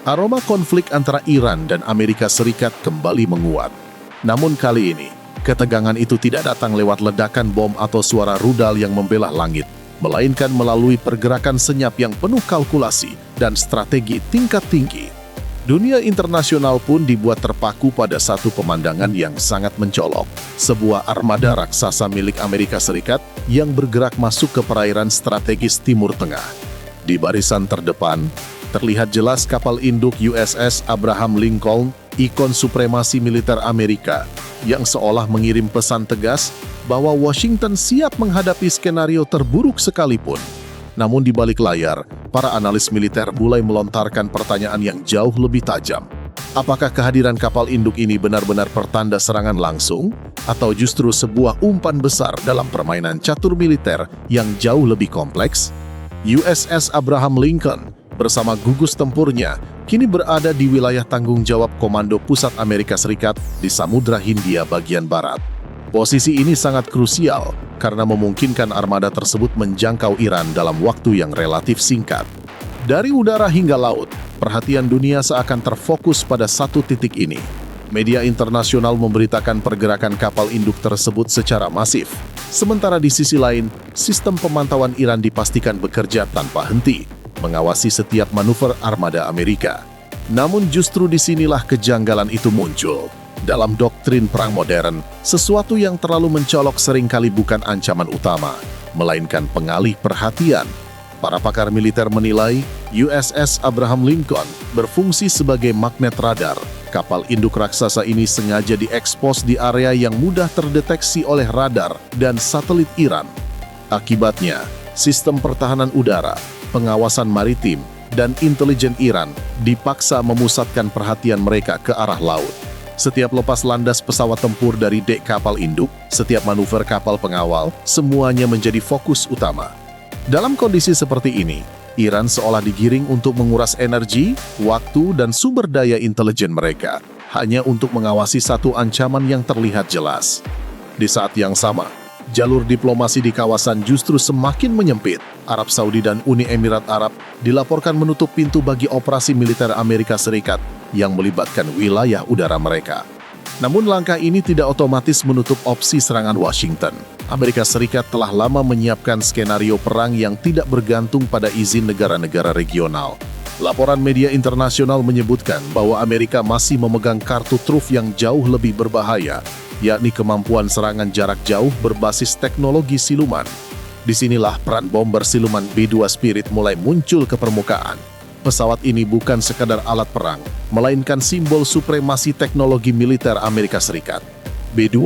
Aroma konflik antara Iran dan Amerika Serikat kembali menguat. Namun kali ini, ketegangan itu tidak datang lewat ledakan bom atau suara rudal yang membelah langit, melainkan melalui pergerakan senyap yang penuh kalkulasi dan strategi tingkat tinggi. Dunia internasional pun dibuat terpaku pada satu pemandangan yang sangat mencolok. Sebuah armada raksasa milik Amerika Serikat yang bergerak masuk ke perairan strategis Timur Tengah. Di barisan terdepan, terlihat jelas kapal induk USS Abraham Lincoln, ikon supremasi militer Amerika, yang seolah mengirim pesan tegas bahwa Washington siap menghadapi skenario terburuk sekalipun. Namun di balik layar, para analis militer mulai melontarkan pertanyaan yang jauh lebih tajam. Apakah kehadiran kapal induk ini benar-benar pertanda serangan langsung, atau justru sebuah umpan besar dalam permainan catur militer yang jauh lebih kompleks? USS Abraham Lincoln bersama gugus tempurnya kini berada di wilayah tanggung jawab Komando Pusat Amerika Serikat di Samudra Hindia bagian barat. Posisi ini sangat krusial karena memungkinkan armada tersebut menjangkau Iran dalam waktu yang relatif singkat. Dari udara hingga laut, perhatian dunia seakan terfokus pada satu titik ini. Media internasional memberitakan pergerakan kapal induk tersebut secara masif. Sementara di sisi lain, sistem pemantauan Iran dipastikan bekerja tanpa henti, mengawasi setiap manuver armada Amerika. Namun justru disinilah kejanggalan itu muncul. Dalam doktrin perang modern, sesuatu yang terlalu mencolok seringkali bukan ancaman utama, melainkan pengalih perhatian. Para pakar militer menilai USS Abraham Lincoln berfungsi sebagai magnet radar. Kapal induk raksasa ini sengaja diekspos di area yang mudah terdeteksi oleh radar dan satelit Iran. Akibatnya, sistem pertahanan udara, pengawasan maritim, dan intelijen Iran dipaksa memusatkan perhatian mereka ke arah laut. Setiap lepas landas pesawat tempur dari dek kapal induk, setiap manuver kapal pengawal, semuanya menjadi fokus utama. Dalam kondisi seperti ini, Iran seolah digiring untuk menguras energi, waktu, dan sumber daya intelijen mereka, hanya untuk mengawasi satu ancaman yang terlihat jelas. Di saat yang sama, jalur diplomasi di kawasan justru semakin menyempit. Arab Saudi dan Uni Emirat Arab dilaporkan menutup pintu bagi operasi militer Amerika Serikat yang melibatkan wilayah udara mereka. Namun langkah ini tidak otomatis menutup opsi serangan Washington. Amerika Serikat telah lama menyiapkan skenario perang yang tidak bergantung pada izin negara-negara regional. Laporan media internasional menyebutkan bahwa Amerika masih memegang kartu truf yang jauh lebih berbahaya, yakni kemampuan serangan jarak jauh berbasis teknologi siluman. Disinilah peran bomber siluman B-2 Spirit mulai muncul ke permukaan. Pesawat ini bukan sekadar alat perang, melainkan simbol supremasi teknologi militer Amerika Serikat. B-2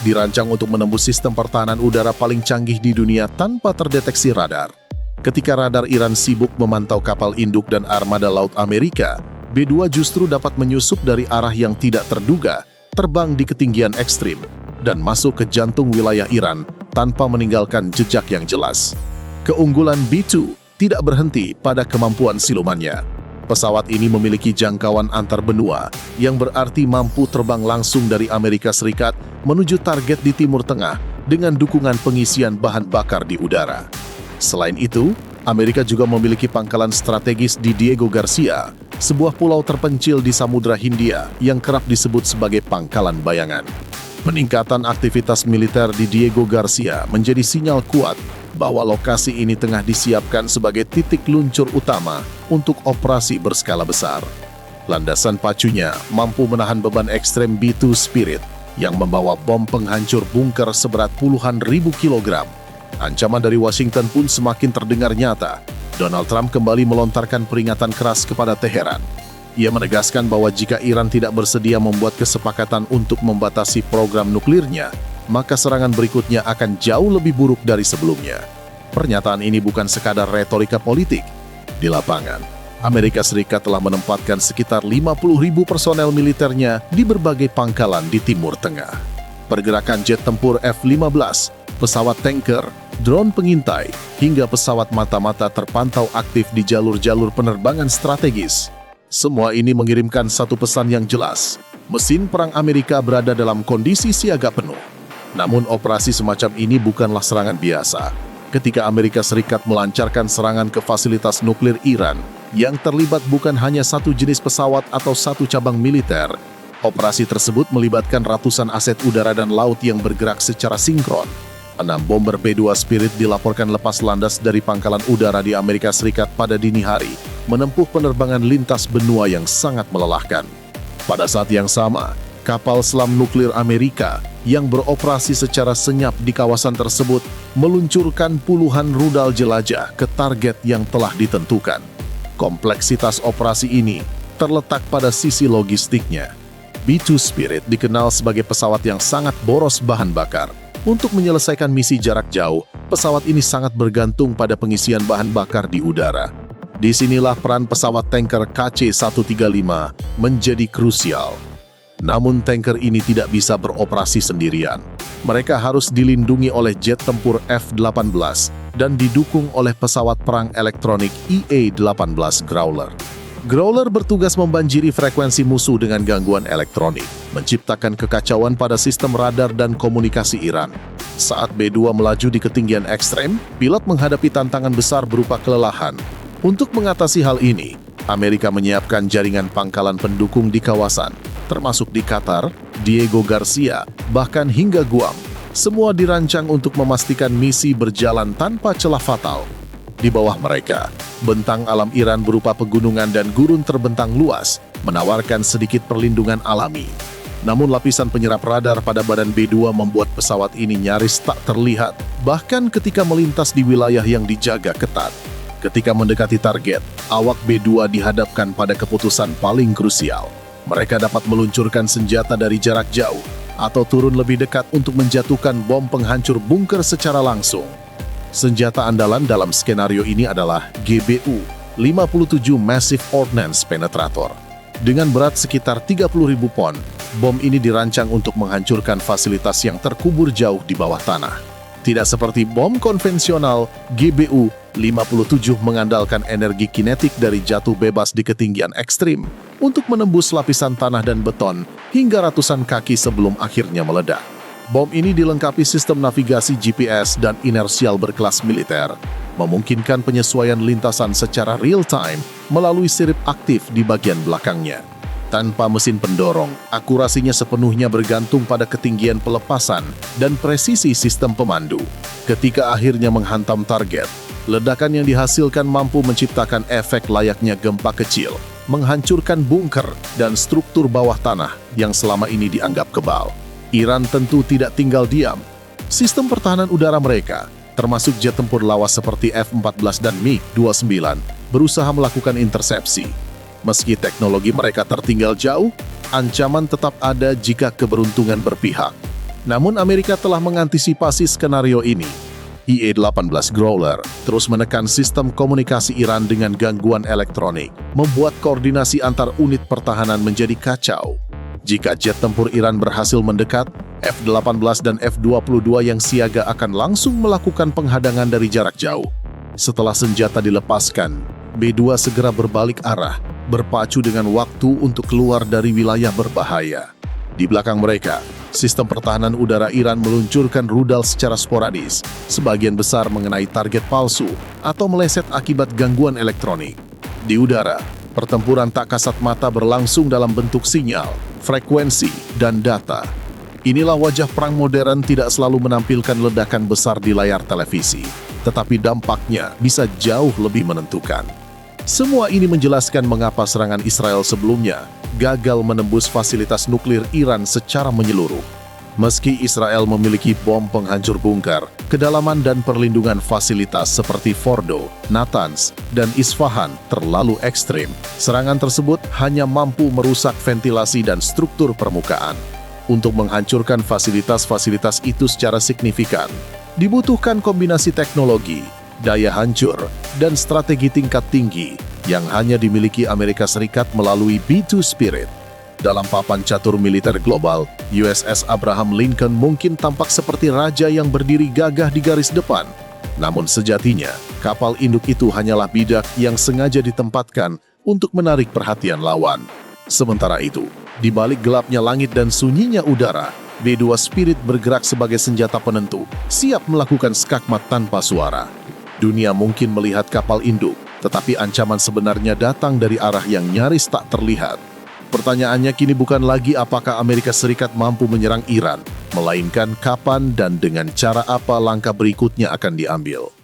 dirancang untuk menembus sistem pertahanan udara paling canggih di dunia tanpa terdeteksi radar. Ketika radar Iran sibuk memantau kapal induk dan armada laut Amerika, B-2 justru dapat menyusup dari arah yang tidak terduga, terbang di ketinggian ekstrim, dan masuk ke jantung wilayah Iran tanpa meninggalkan jejak yang jelas. Keunggulan B-2 tidak berhenti pada kemampuan silumannya. Pesawat ini memiliki jangkauan antar benua, yang berarti mampu terbang langsung dari Amerika Serikat menuju target di Timur Tengah dengan dukungan pengisian bahan bakar di udara. Selain itu, Amerika juga memiliki pangkalan strategis di Diego Garcia, sebuah pulau terpencil di Samudra Hindia yang kerap disebut sebagai pangkalan bayangan. Peningkatan aktivitas militer di Diego Garcia menjadi sinyal kuat bahwa lokasi ini tengah disiapkan sebagai titik luncur utama untuk operasi berskala besar. Landasan pacunya mampu menahan beban ekstrem B-2 Spirit yang membawa bom penghancur bunker seberat puluhan ribu kilogram. Ancaman dari Washington pun semakin terdengar nyata. Donald Trump kembali melontarkan peringatan keras kepada Teheran. Ia menegaskan bahwa jika Iran tidak bersedia membuat kesepakatan untuk membatasi program nuklirnya, maka serangan berikutnya akan jauh lebih buruk dari sebelumnya. Pernyataan ini bukan sekadar retorika politik. Di lapangan, Amerika Serikat telah menempatkan sekitar 50.000 personel militernya di berbagai pangkalan di Timur Tengah. Pergerakan jet tempur F-15, pesawat tanker, drone pengintai, hingga pesawat mata-mata terpantau aktif di jalur-jalur penerbangan strategis. Semua ini mengirimkan satu pesan yang jelas. Mesin perang Amerika berada dalam kondisi siaga penuh. Namun operasi semacam ini bukanlah serangan biasa. Ketika Amerika Serikat melancarkan serangan ke fasilitas nuklir Iran, Yang terlibat bukan hanya satu jenis pesawat atau satu cabang militer. Operasi tersebut melibatkan ratusan aset udara dan laut yang bergerak secara sinkron. 6 bomber B-2 Spirit dilaporkan lepas landas dari pangkalan udara di Amerika Serikat pada dini hari, menempuh penerbangan lintas benua yang sangat melelahkan. Pada saat yang sama, kapal selam nuklir Amerika yang beroperasi secara senyap di kawasan tersebut meluncurkan puluhan rudal jelajah ke target yang telah ditentukan. Kompleksitas operasi ini terletak pada sisi logistiknya. B-2 Spirit dikenal sebagai pesawat yang sangat boros bahan bakar. Untuk menyelesaikan misi jarak jauh, pesawat ini sangat bergantung pada pengisian bahan bakar di udara. Disinilah peran pesawat tanker KC-135 menjadi krusial. Namun tanker ini tidak bisa beroperasi sendirian. Mereka harus dilindungi oleh jet tempur F-18 dan didukung oleh pesawat perang elektronik IA-18 Growler. Growler bertugas membanjiri frekuensi musuh dengan gangguan elektronik, menciptakan kekacauan pada sistem radar dan komunikasi Iran. Saat B-2 melaju di ketinggian ekstrem, pilot menghadapi tantangan besar berupa kelelahan. Untuk mengatasi hal ini, Amerika menyiapkan jaringan pangkalan pendukung di kawasan, termasuk di Qatar, Diego Garcia, bahkan hingga Guam. Semua dirancang untuk memastikan misi berjalan tanpa celah fatal. Di bawah mereka, bentang alam Iran berupa pegunungan dan gurun terbentang luas, menawarkan sedikit perlindungan alami. Namun lapisan penyerap radar pada badan B-2 membuat pesawat ini nyaris tak terlihat, bahkan ketika melintas di wilayah yang dijaga ketat. Ketika mendekati target, awak B-2 dihadapkan pada keputusan paling krusial. Mereka dapat meluncurkan senjata dari jarak jauh atau turun lebih dekat untuk menjatuhkan bom penghancur bunker secara langsung. Senjata andalan dalam skenario ini adalah GBU-57 Massive Ordnance Penetrator. Dengan berat sekitar 30.000 pon, bom ini dirancang untuk menghancurkan fasilitas yang terkubur jauh di bawah tanah. Tidak seperti bom konvensional, GBU-57 mengandalkan energi kinetik dari jatuh bebas di ketinggian ekstrim untuk menembus lapisan tanah dan beton hingga ratusan kaki sebelum akhirnya meledak. Bom ini dilengkapi sistem navigasi GPS dan inersial berkelas militer, memungkinkan penyesuaian lintasan secara real-time melalui sirip aktif di bagian belakangnya. Tanpa mesin pendorong, akurasinya sepenuhnya bergantung pada ketinggian pelepasan dan presisi sistem pemandu. Ketika akhirnya menghantam target, ledakan yang dihasilkan mampu menciptakan efek layaknya gempa kecil, menghancurkan bunker dan struktur bawah tanah yang selama ini dianggap kebal. Iran tentu tidak tinggal diam. Sistem pertahanan udara mereka, termasuk jet tempur lawas seperti F-14 dan MiG-29, berusaha melakukan intersepsi. Meski teknologi mereka tertinggal jauh, ancaman tetap ada jika keberuntungan berpihak. Namun Amerika telah mengantisipasi skenario ini. IA-18 Growler terus menekan sistem komunikasi Iran dengan gangguan elektronik, membuat koordinasi antar unit pertahanan menjadi kacau. Jika jet tempur Iran berhasil mendekat, F-18 dan F-22 yang siaga akan langsung melakukan penghadangan dari jarak jauh. Setelah senjata dilepaskan, B-2 segera berbalik arah, berpacu dengan waktu untuk keluar dari wilayah berbahaya. Di belakang mereka, sistem pertahanan udara Iran meluncurkan rudal secara sporadis, sebagian besar mengenai target palsu atau meleset akibat gangguan elektronik. Di udara, pertempuran tak kasat mata berlangsung dalam bentuk sinyal, frekuensi, dan data. Inilah wajah perang modern tidak selalu menampilkan ledakan besar di layar televisi, tetapi dampaknya bisa jauh lebih menentukan. Semua ini menjelaskan mengapa serangan Israel sebelumnya gagal menembus fasilitas nuklir Iran secara menyeluruh. Meski Israel memiliki bom penghancur bunker, kedalaman dan perlindungan fasilitas seperti Fordo, Natanz, dan Isfahan terlalu ekstrim. Serangan tersebut hanya mampu merusak ventilasi dan struktur permukaan. Untuk menghancurkan fasilitas-fasilitas itu secara signifikan, dibutuhkan kombinasi teknologi, daya hancur, dan strategi tingkat tinggi yang hanya dimiliki Amerika Serikat melalui B-2 Spirit. Dalam papan catur militer global, USS Abraham Lincoln mungkin tampak seperti raja yang berdiri gagah di garis depan. Namun sejatinya, kapal induk itu hanyalah bidak yang sengaja ditempatkan untuk menarik perhatian lawan. Sementara itu, di balik gelapnya langit dan sunyinya udara, B-2 Spirit bergerak sebagai senjata penentu, siap melakukan skakmat tanpa suara. Dunia mungkin melihat kapal induk, Tetapi ancaman sebenarnya datang dari arah yang nyaris tak terlihat. Pertanyaannya kini bukan lagi apakah Amerika Serikat mampu menyerang Iran, melainkan kapan dan dengan cara apa langkah berikutnya akan diambil.